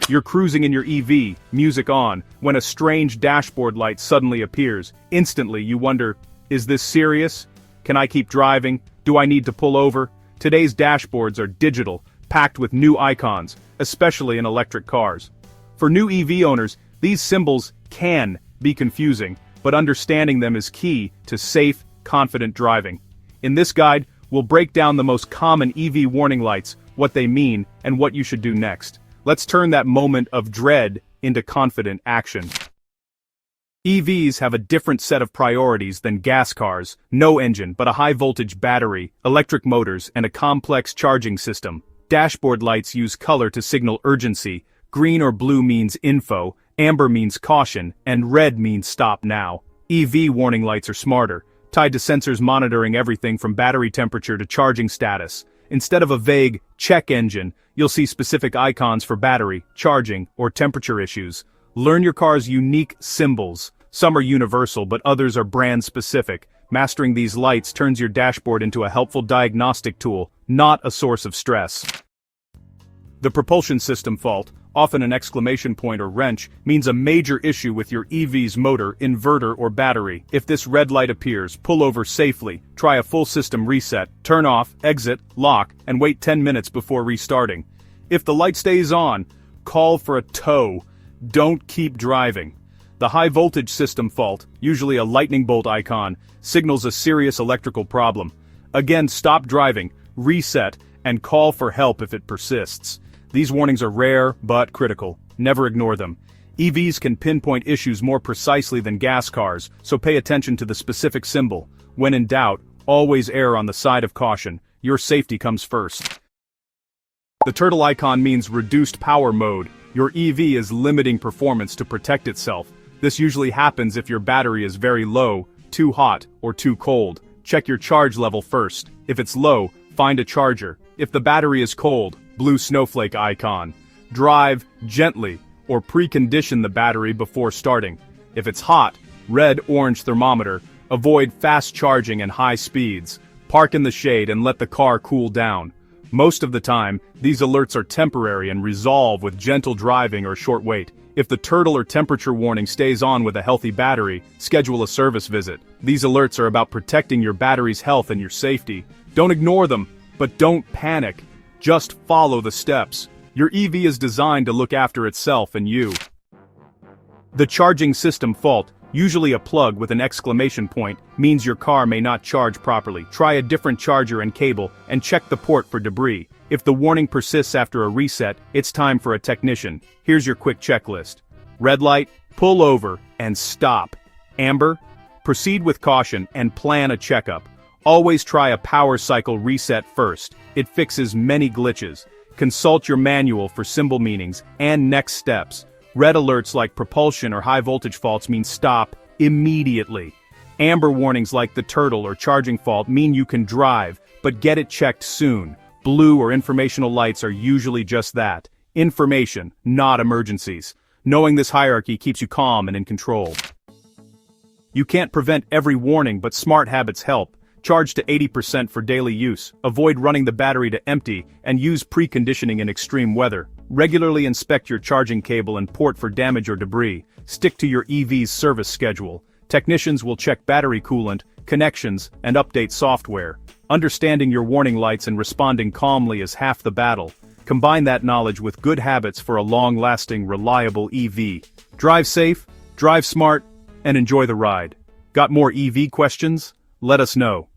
You're cruising in your EV, music on, when a strange dashboard light suddenly appears. Instantly, you wonder, is this serious? Can I keep driving? Do I need to pull over? Today's dashboards are digital, packed with new icons, especially in electric cars. For new EV owners, these symbols can be confusing, but understanding them is key to safe, confident driving. In this guide, we'll break down the most common EV warning lights, what they mean, and what you should do next. Let's turn that moment of dread into confident action. EVs have a different set of priorities than gas cars, no engine but a high-voltage battery, electric motors, and a complex charging system. Dashboard lights use color to signal urgency, green or blue means info, amber means caution, and red means stop now. EV warning lights are smarter, tied to sensors monitoring everything from battery temperature to charging status. Instead of a vague check engine, you'll see specific icons for battery, charging, or temperature issues. Learn your car's unique symbols. Some are universal, but others are brand-specific. Mastering these lights turns your dashboard into a helpful diagnostic tool, not a source of stress. The propulsion system fault, often an exclamation point or wrench, means a major issue with your EV's motor, inverter, or battery. If this red light appears, pull over safely, try a full system reset, turn off, exit, lock, and wait 10 minutes before restarting. If the light stays on, call for a tow. Don't keep driving. The high voltage system fault, usually a lightning bolt icon, signals a serious electrical problem. Again, stop driving, reset, and call for help if it persists. These warnings are rare, but critical. Never ignore them. EVs can pinpoint issues more precisely than gas cars, so pay attention to the specific symbol. When in doubt, always err on the side of caution. Your safety comes first. The turtle icon means reduced power mode. Your EV is limiting performance to protect itself. This usually happens if your battery is very low, too hot, or too cold. Check your charge level first. If it's low, find a charger. If the battery is cold, blue snowflake icon. Drive gently, or precondition the battery before starting. If it's hot, red-orange thermometer. Avoid fast charging and high speeds. Park in the shade and let the car cool down. Most of the time, these alerts are temporary and resolve with gentle driving or short wait. If the turtle or temperature warning stays on with a healthy battery, schedule a service visit. These alerts are about protecting your battery's health and your safety. Don't ignore them, but don't panic. Just follow the steps. Your EV is designed to look after itself and you. The charging system fault, usually a plug with an exclamation point, means your car may not charge properly. Try a different charger and cable, and check the port for debris. If the warning persists after a reset, it's time for a technician. Here's your quick checklist. Red light, pull over, and stop. Amber, proceed with caution and plan a checkup. Always try a power cycle reset first. It fixes many glitches. Consult your manual for symbol meanings and next steps. Red alerts like propulsion or high voltage faults mean stop immediately. Amber warnings like the turtle or charging fault mean you can drive, but get it checked soon. Blue or informational lights are usually just that. Information, not emergencies. Knowing this hierarchy keeps you calm and in control. You can't prevent every warning, but smart habits help. Charge to 80% for daily use, avoid running the battery to empty, and use preconditioning in extreme weather. Regularly inspect your charging cable and port for damage or debris. Stick to your EV's service schedule. Technicians will check battery coolant, connections, and update software. Understanding your warning lights and responding calmly is half the battle. Combine that knowledge with good habits for a long-lasting, reliable EV. Drive safe, drive smart, and enjoy the ride. Got more EV questions? Let us know.